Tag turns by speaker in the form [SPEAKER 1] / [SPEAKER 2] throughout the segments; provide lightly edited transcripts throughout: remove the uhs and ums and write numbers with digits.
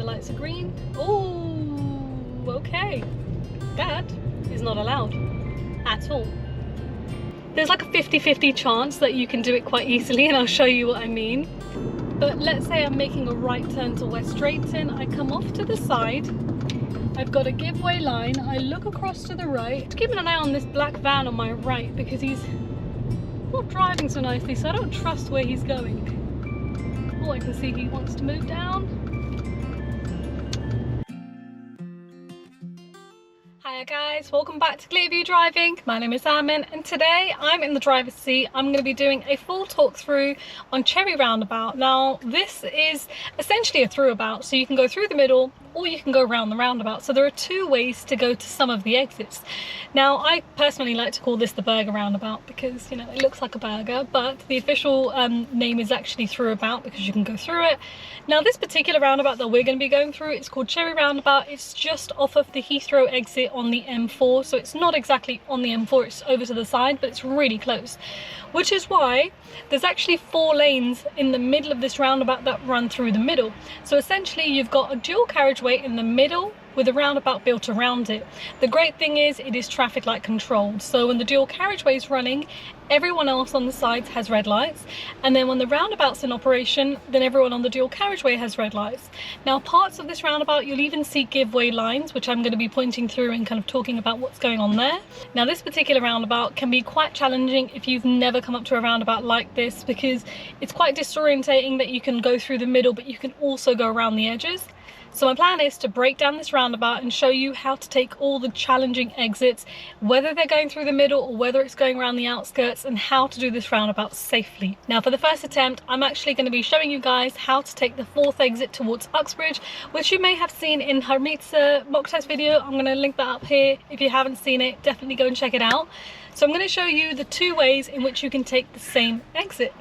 [SPEAKER 1] the lights are green. Oh, okay. That is not allowed at all. There's like a 50-50 chance that you can do it quite easily, and I'll show you what I mean. But let's say I'm making a right turn to West Drayton. I come off to the side. I've got a giveaway line. I look across to the right. Keeping an eye on this black van on my right because he's not driving so nicely, so I don't trust where he's going. Oh, I can see he wants to move down. Hiya guys, welcome back to Clearview Driving. My name is Aman, and today I'm in the driver's seat. I'm going to be doing a full talk through on Cherry Roundabout. Now this is essentially a through-about, so you can go through the middle or you can go around the roundabout. So there are two ways to go to some of the exits. Now I personally like to call this the burger roundabout because, you know, it looks like a burger, but the official name is actually through-about because you can go through it. Now this particular roundabout that we're going to be going through, it's called Cherry Roundabout. It's just off of the Heathrow exit on the M4, so it's not exactly on the M4, it's over to the side, but it's really close, which is why there's actually 4 lanes in the middle of this roundabout that run through the middle. So essentially you've got a dual carriageway in the middle with a roundabout built around it. The great thing is it is traffic light controlled, so when the dual carriageway is running, everyone else on the sides has red lights, and then when the roundabout's in operation, then everyone on the dual carriageway has red lights. Now parts of this roundabout you'll even see giveaway lines, which I'm going to be pointing through and kind of talking about what's going on there. Now this particular roundabout can be quite challenging if you've never come up to a roundabout like this, because it's quite disorientating that you can go through the middle but you can also go around the edges. So my plan is to break down this roundabout and show you how to take all the challenging exits, whether they're going through the middle or whether it's going around the outskirts, and how to do this roundabout safely. Now for the first attempt, I'm actually going to be showing you guys how to take the 4th exit towards Uxbridge, which you may have seen in Harmeet's mock test video. I'm going to link that up here. If you haven't seen it, definitely go and check it out. So I'm going to show you the 2 ways in which you can take the same exit.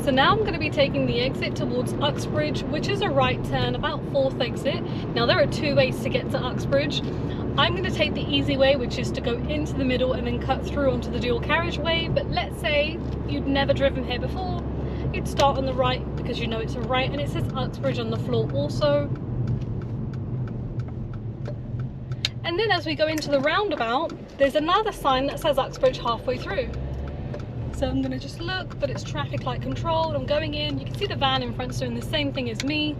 [SPEAKER 1] So now I'm going to be taking the exit towards Uxbridge, which is a right turn, about 4th exit. Now there are 2 ways to get to Uxbridge. I'm going to take the easy way, which is to go into the middle and then cut through onto the dual carriageway. But let's say you'd never driven here before, you'd start on the right because you know it's a right, and it says Uxbridge on the floor also. And then as we go into the roundabout, there's another sign that says Uxbridge halfway through. So I'm going to just look, but it's traffic light controlled. I'm going in, you can see the van in front doing the same thing as me.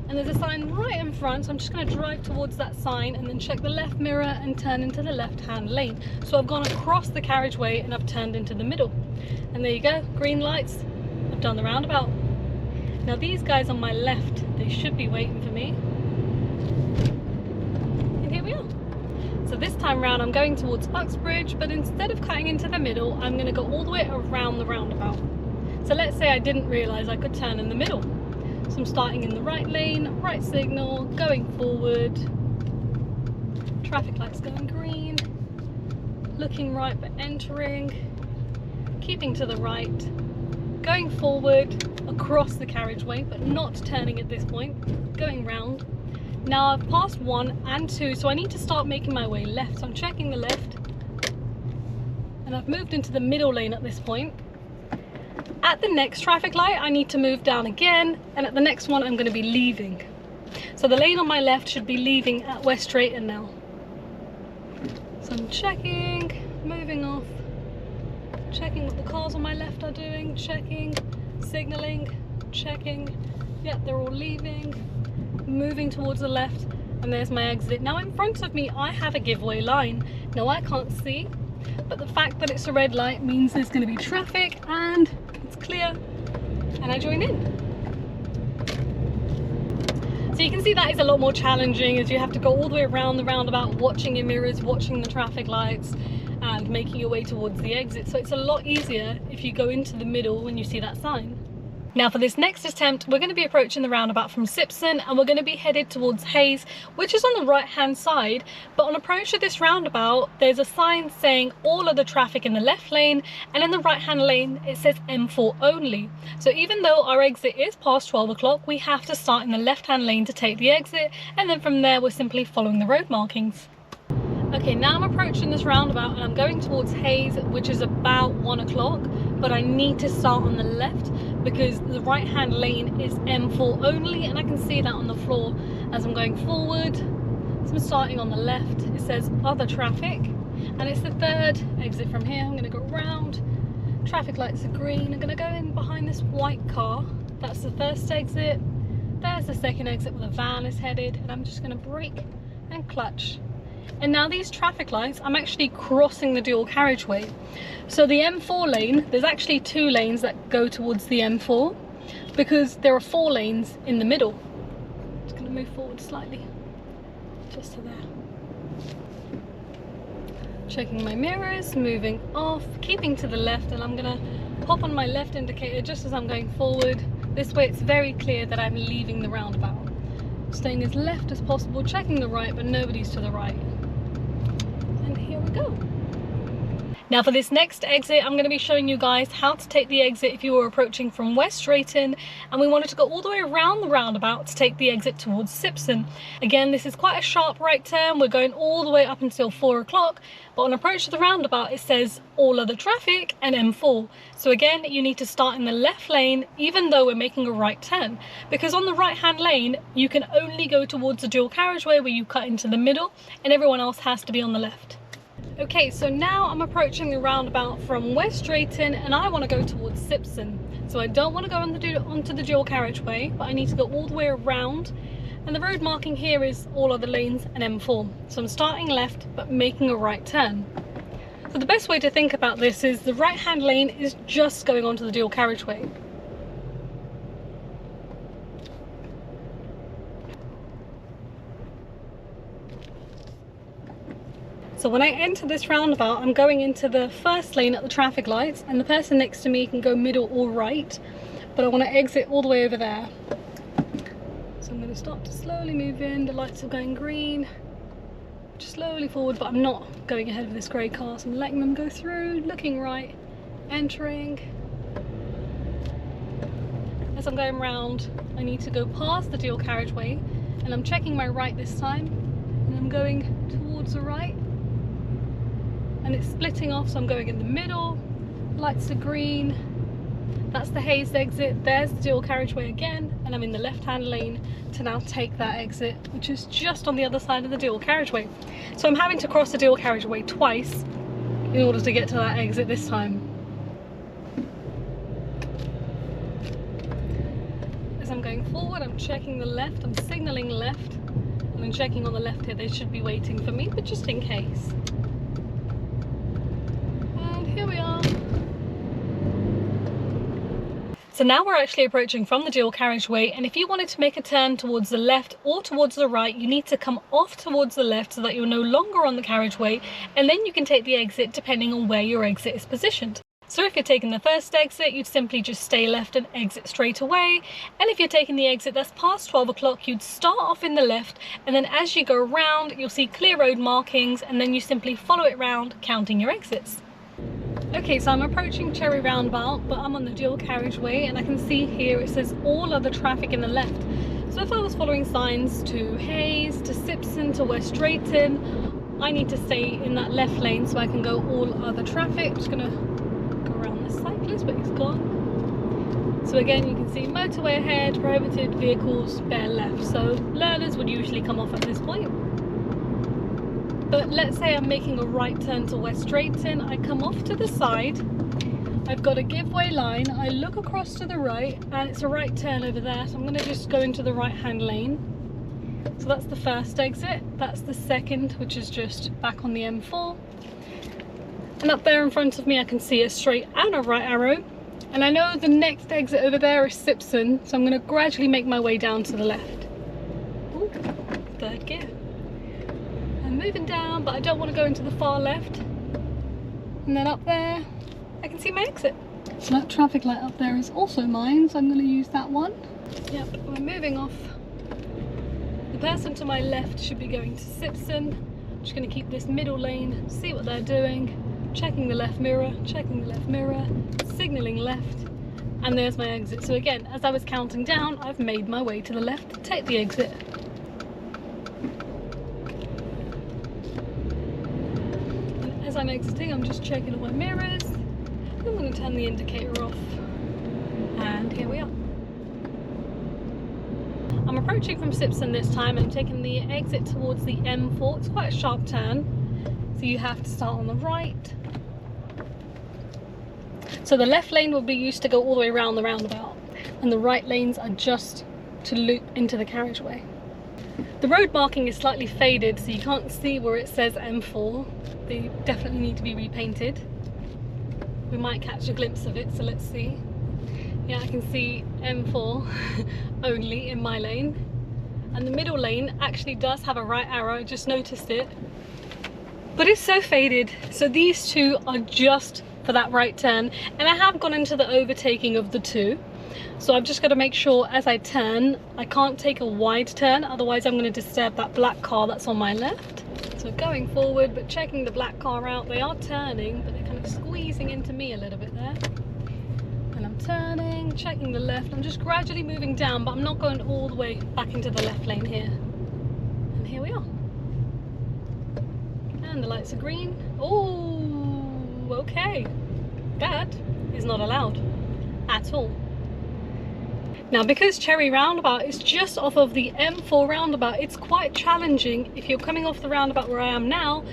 [SPEAKER 1] And there's a sign right in front, so I'm just going to drive towards that sign and then check the left mirror and turn into the left-hand lane. So I've gone across the carriageway and I've turned into the middle. And there you go, green lights, I've done the roundabout. Now these guys on my left, they should be waiting for me. And here we are. So this time round I'm going towards Uxbridge, but instead of cutting into the middle, I'm going to go all the way around the roundabout. So let's say I didn't realise I could turn in the middle. So I'm starting in the right lane, right signal, going forward. Traffic lights going green. Looking right but entering. Keeping to the right. Going forward across the carriageway, but not turning at this point. Going round. Now I've passed 1 and 2, so I need to start making my way left. So I'm checking the left, and I've moved into the middle lane at this point. At the next traffic light, I need to move down again, and at the next one, I'm going to be leaving. So the lane on my left should be leaving at West Drayton now. So I'm checking, moving off, checking what the cars on my left are doing, checking, signalling, checking. Yep, they're all leaving. Moving towards the left, and there's my exit. Now in front of me I have a giveaway line. Now I can't see, but the fact that it's a red light means there's going to be traffic and it's clear, and I join in. So you can see that is a lot more challenging, as you have to go all the way around the roundabout, watching your mirrors, watching the traffic lights, and making your way towards the exit. So it's a lot easier if you go into the middle when you see that sign. Now for this next attempt, we're going to be approaching the roundabout from Simpson, and we're going to be headed towards Hayes, which is on the right hand side. But on approach to this roundabout, there's a sign saying all of the traffic in the left lane, and in the right hand lane it says M4 only. So even though our exit is past 12 o'clock, we have to start in the left hand lane to take the exit, and then from there we're simply following the road markings. Okay, now I'm approaching this roundabout and I'm going towards Hayes, which is about 1 o'clock, but I need to start on the left because the right hand lane is M4 only, and I can see that on the floor as I'm going forward. So I'm starting on the left, it says other traffic, and it's the third exit from here. I'm going to go round, traffic lights are green, I'm going to go in behind this white car. That's the first exit. There's the second exit where the van is headed, and I'm just going to brake and clutch. And now these traffic lights, I'm actually crossing the dual carriageway. So the M4 lane, there's actually 2 lanes that go towards the M4 because there are 4 lanes in the middle. Just going to move forward slightly, just to there. Checking my mirrors, moving off, keeping to the left, and I'm going to pop on my left indicator just as I'm going forward. This way it's very clear that I'm leaving the roundabout. Staying as left as possible, checking the right, but nobody's to the right. And here we go. Now for this next exit, I'm going to be showing you guys how to take the exit if you were approaching from West Drayton and we wanted to go all the way around the roundabout to take the exit towards Simpson. Again, this is quite a sharp right turn. We're going all the way up until 4 o'clock, but on approach to the roundabout, it says all other traffic and M4. So again, you need to start in the left lane, even though we're making a right turn, because on the right hand lane, you can only go towards the dual carriageway where you cut into the middle, and everyone else has to be on the left. Okay, so now I'm approaching the roundabout from West Drayton and I want to go towards Simpson. So I don't want to go onto the dual carriageway, but I need to go all the way around. And the road marking here is all other lanes and M4. So I'm starting left, but making a right turn. So the best way to think about this is the right hand lane is just going onto the dual carriageway. So when I enter this roundabout, I'm going into the first lane at the traffic lights, and the person next to me can go middle or right, but I want to exit all the way over there. So I'm going to start to slowly move in. The lights are going green. Just slowly forward, but I'm not going ahead of this grey car, so I'm letting them go through, looking right, entering. As I'm going round, I need to go past the dual carriageway, and I'm checking my right this time, and I'm going towards the right. And it's splitting off, so I'm going in the middle. Lights are green. That's the Hayes exit. There's the dual carriageway again, and I'm in the left-hand lane to now take that exit, which is just on the other side of the dual carriageway. So I'm having to cross the dual carriageway twice in order to get to that exit this time. As I'm going forward, I'm checking the left. I'm signalling left, and I'm checking on the left here. They should be waiting for me, but just in case. Here we are. So now we're actually approaching from the dual carriageway, and if you wanted to make a turn towards the left or towards the right, you need to come off towards the left so that you're no longer on the carriageway, and then you can take the exit depending on where your exit is positioned. So if you're taking the first exit, you'd simply just stay left and exit straight away. And if you're taking the exit that's past 12 o'clock, you'd start off in the left, and then as you go around, you'll see clear road markings, and then you simply follow it round, counting your exits. Okay, so I'm approaching Cherry Roundabout, but I'm on the dual carriageway, and I can see here it says all other traffic in the left. So if I was following signs to Hayes, to Simpson, to West Drayton, I need to stay in that left lane so I can go all other traffic. I'm just gonna go around the cyclist, but he's gone. So again, you can see motorway ahead, prohibited vehicles, bare left. So learners would usually come off at this point. But let's say I'm making a right turn to West Drayton, I come off to the side, I've got a giveaway line, I look across to the right, and it's a right turn over there, so I'm going to just go into the right hand lane. So that's the first exit, that's the second, which is just back on the M4. And up there in front of me I can see a straight and a right arrow, and I know the next exit over there is Simpson, so I'm going to gradually make my way down to the left. Ooh, third gear. Moving down, but I don't want to go into the far left. And then up there I can see my exit. So that traffic light up there is also mine, so I'm going to use that one. Yep, we're moving off. The person to my left should be going to Simpson. I'm just going to keep this middle lane, see what they're doing, checking the left mirror, signalling left, and there's my exit. So again, as I was counting down, I've made my way to the left to take the exit. As I'm exiting, I'm just checking all my mirrors. I'm going to turn the indicator off. And here we are. I'm approaching from Simpson this time. I'm taking the exit towards the M4. It's quite a sharp turn, so you have to start on the right. So the left lane will be used to go all the way around the roundabout, and the right lanes are just to loop into the carriageway. The road marking is slightly faded, so you can't see where it says M4. They definitely need to be repainted. We might catch a glimpse of it, so let's see. Yeah, I can see M4 only in my lane. And the middle lane actually does have a right arrow, I just noticed it. But it's so faded, so these two are just for that right turn. And I have gone into the overtaking of the two. So I've just got to make sure as I turn, I can't take a wide turn, otherwise I'm going to disturb that black car that's on my left. So going forward, but checking the black car out. They are turning, but they're kind of squeezing into me a little bit there. And I'm turning, checking the left. I'm just gradually moving down, but I'm not going all the way back into the left lane here. And here we are. And the lights are green. Oh, okay. That is not allowed at all. Now, because Cherry Roundabout is just off of the M4 roundabout, it's quite challenging if you're coming off the roundabout where I am now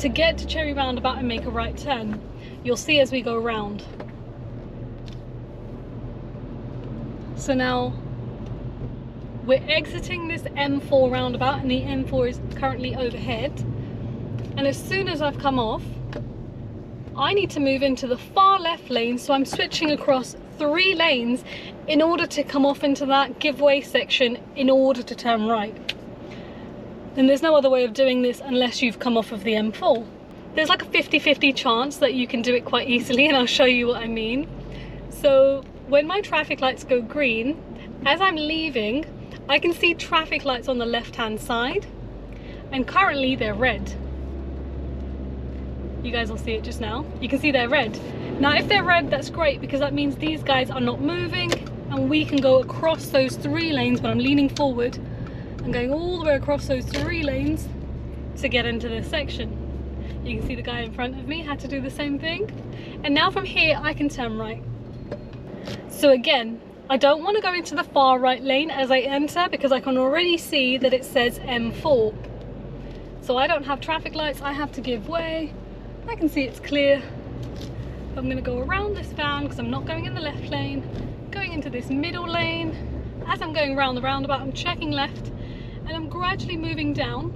[SPEAKER 1] to get to Cherry Roundabout and make a right turn. You'll see as we go around. So now we're exiting this M4 roundabout, and the M4 is currently overhead. And as soon as I've come off, I need to move into the far left lane, so I'm switching across 3 lanes in order to come off into that giveaway section in order to turn right. And there's no other way of doing this unless you've come off of the M4. There's like a 50-50 chance that you can do it quite easily, and I'll show you what I mean. So when my traffic lights go green, as I'm leaving, I can see traffic lights on the left-hand side, and currently they're red. You guys will see it just now. You can see they're red. Now, if they're red, that's great, because that means these guys are not moving, and we can go across those 3 lanes, but I'm leaning forward and going all the way across those 3 lanes to get into this section. You can see the guy in front of me had to do the same thing. And now from here, I can turn right. So again, I don't want to go into the far right lane as I enter, because I can already see that it says M4. So I don't have traffic lights, I have to give way. I can see it's clear. I'm going to go around this van because I'm not going in the left lane, going into this middle lane. As I'm going around the roundabout, I'm checking left, and I'm gradually moving down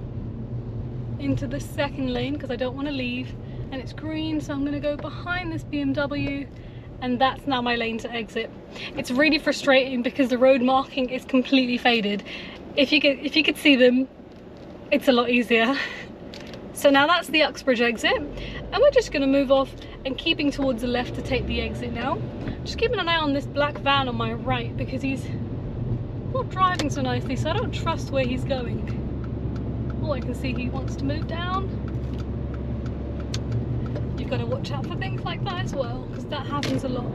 [SPEAKER 1] into the second lane because I don't want to leave. And it's green, so I'm going to go behind this BMW, and that's now my lane to exit. It's really frustrating because the road marking is completely faded. If you could see them, it's a lot easier. So now that's the Uxbridge exit, and we're just going to move off and keeping towards the left to take the exit now. Just keeping an eye on this black van on my right because he's not driving so nicely, so I don't trust where he's going. Oh, I can see he wants to move down. You've got to watch out for things like that as well, because that happens a lot.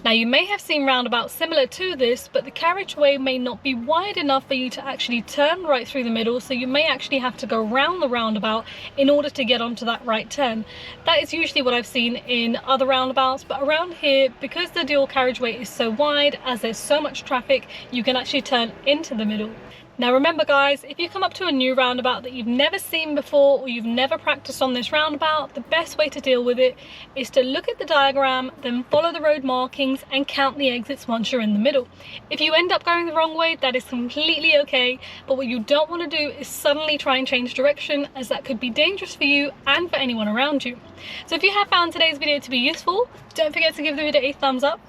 [SPEAKER 1] Now, you may have seen roundabouts similar to this, but the carriageway may not be wide enough for you to actually turn right through the middle, so you may actually have to go round the roundabout in order to get onto that right turn. That is usually what I've seen in other roundabouts, but around here, because the dual carriageway is so wide, as there's so much traffic, you can actually turn into the middle. Now remember guys, if you come up to a new roundabout that you've never seen before, or you've never practiced on this roundabout, the best way to deal with it is to look at the diagram, then follow the road markings and count the exits once you're in the middle. If you end up going the wrong way, that is completely okay, but what you don't want to do is suddenly try and change direction, as that could be dangerous for you and for anyone around you. So if you have found today's video to be useful, don't forget to give the video a thumbs up.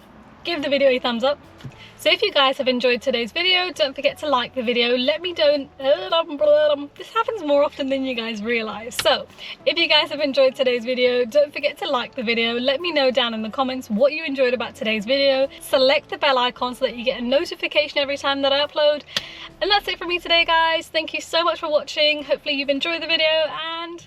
[SPEAKER 1] Give the video a thumbs up. So if you guys have enjoyed today's video, don't forget to like the video. Let me know. This happens more often than you guys realize. So if you guys have enjoyed today's video, don't forget to like the video. Let me know down in the comments what you enjoyed about today's video. Select the bell icon so that you get a notification every time that I upload. And that's it for me today, guys. Thank you so much for watching. Hopefully you've enjoyed the video, and